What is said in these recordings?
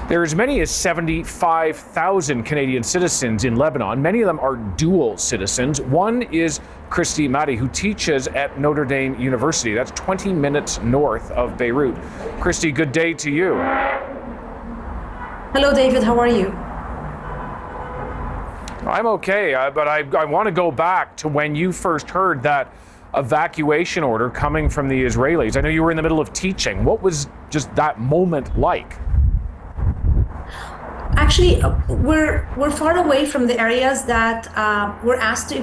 There are as many as 75,000 Canadian citizens in Lebanon. Many of them are dual citizens. One is Christy Mady, who teaches at Notre Dame University. That's 20 minutes north of Beirut. Christy, good day to you. Hello, David. How are you? I'm okay, but I want to go back to when you first heard that evacuation order coming from the Israelis. I know you were in the middle of teaching. What was just that moment like? Actually, we're far away from the areas that we're asked to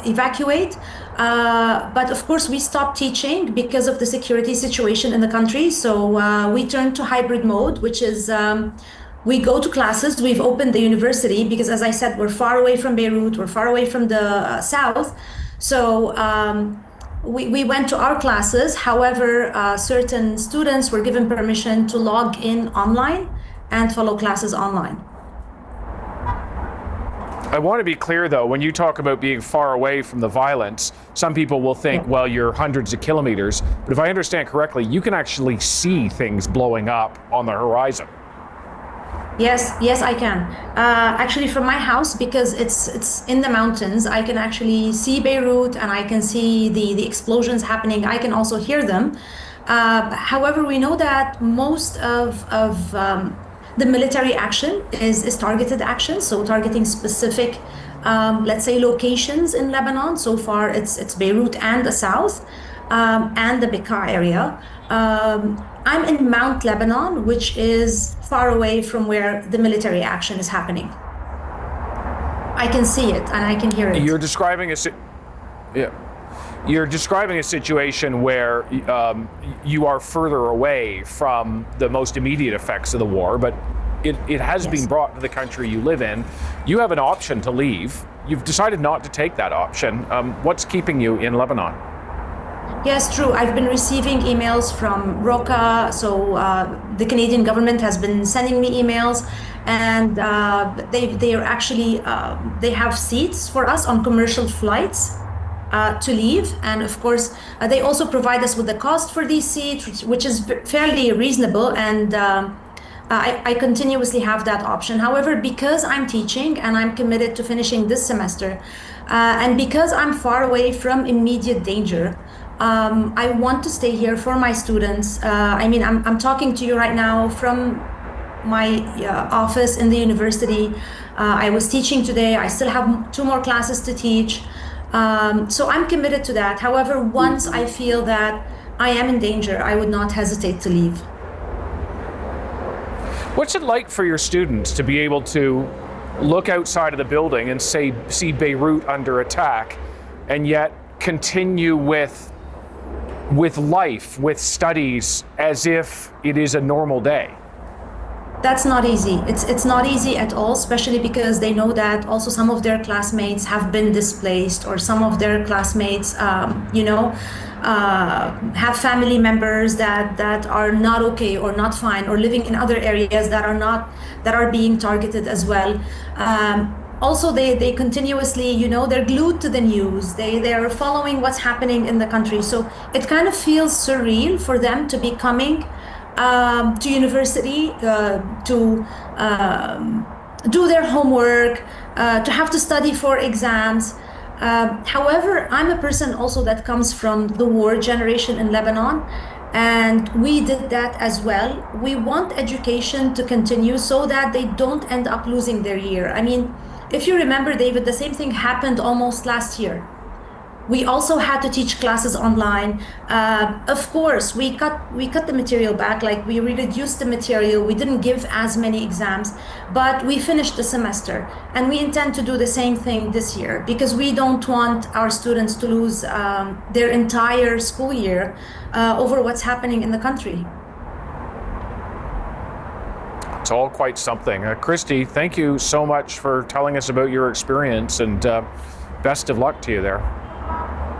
evacuate. But of course, we stopped teaching because of the security situation in the country. So we turned to hybrid mode, which is we go to classes. We've opened the university because, as I said, we're far away from Beirut. We're far away from the south. So we went to our classes. However, certain students were given permission to log in online and follow classes online. I want to be clear, though, when you talk about being far away from the violence, some people will think, well, you're hundreds of kilometers. But if I understand correctly, you can actually see things blowing up on the horizon. Yes, I can. Actually, from my house, because it's in the mountains, I can actually see Beirut and I can see the explosions happening. I can also hear them. However, we know that most of the military action is targeted action, so targeting specific, let's say, locations in Lebanon. So far, it's Beirut and the south, and the Bekaa area. I'm in Mount Lebanon, which is far away from where the military action is happening. I can see it and I can hear it. You're describing a situation where you are further away from the most immediate effects of the war, but it has been brought to the country you live in. You have an option to leave. You've decided not to take that option. What's keeping you in Lebanon? Yes, true. I've been receiving emails from ROCA. So the Canadian government has been sending me emails, and they are actually they have seats for us on commercial flights to leave. And of course, they also provide us with the cost for these seats, which is fairly reasonable. And I continuously have that option. However, because I'm teaching and I'm committed to finishing this semester, and because I'm far away from immediate danger, I want to stay here for my students. I mean, I'm talking to you right now from my office in the university. I was teaching today. I still have 2 more classes to teach. So I'm committed to that. However, once I feel that I am in danger, I would not hesitate to leave. What's it like for your students to be able to look outside of the building and see Beirut under attack, and yet continue with life, with studies, as if it is a normal day? That's not easy. It's not easy at all, especially because they know that also some of their classmates have been displaced, or some of their classmates, have family members that are not okay or not fine, or living in other areas that are being targeted as well. Also, they continuously, they're glued to the news. They're following what's happening in the country. So it kind of feels surreal for them to be coming to university to do their homework, to have to study for exams. However, I'm a person also that comes from the war generation in Lebanon, and we did that as well. We want education to continue so that they don't end up losing their year. I mean, if you remember, David, the same thing happened almost last year. We also had to teach classes online. Of course, we cut the material back, like we reduced the material. We didn't give as many exams, but we finished the semester. And we intend to do the same thing this year, because we don't want our students to lose their entire school year over what's happening in the country. It's all quite something. Christy, thank you so much for telling us about your experience, and best of luck to you there.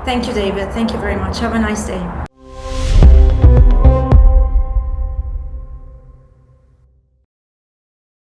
Thank you, David. Thank you very much. Have a nice day.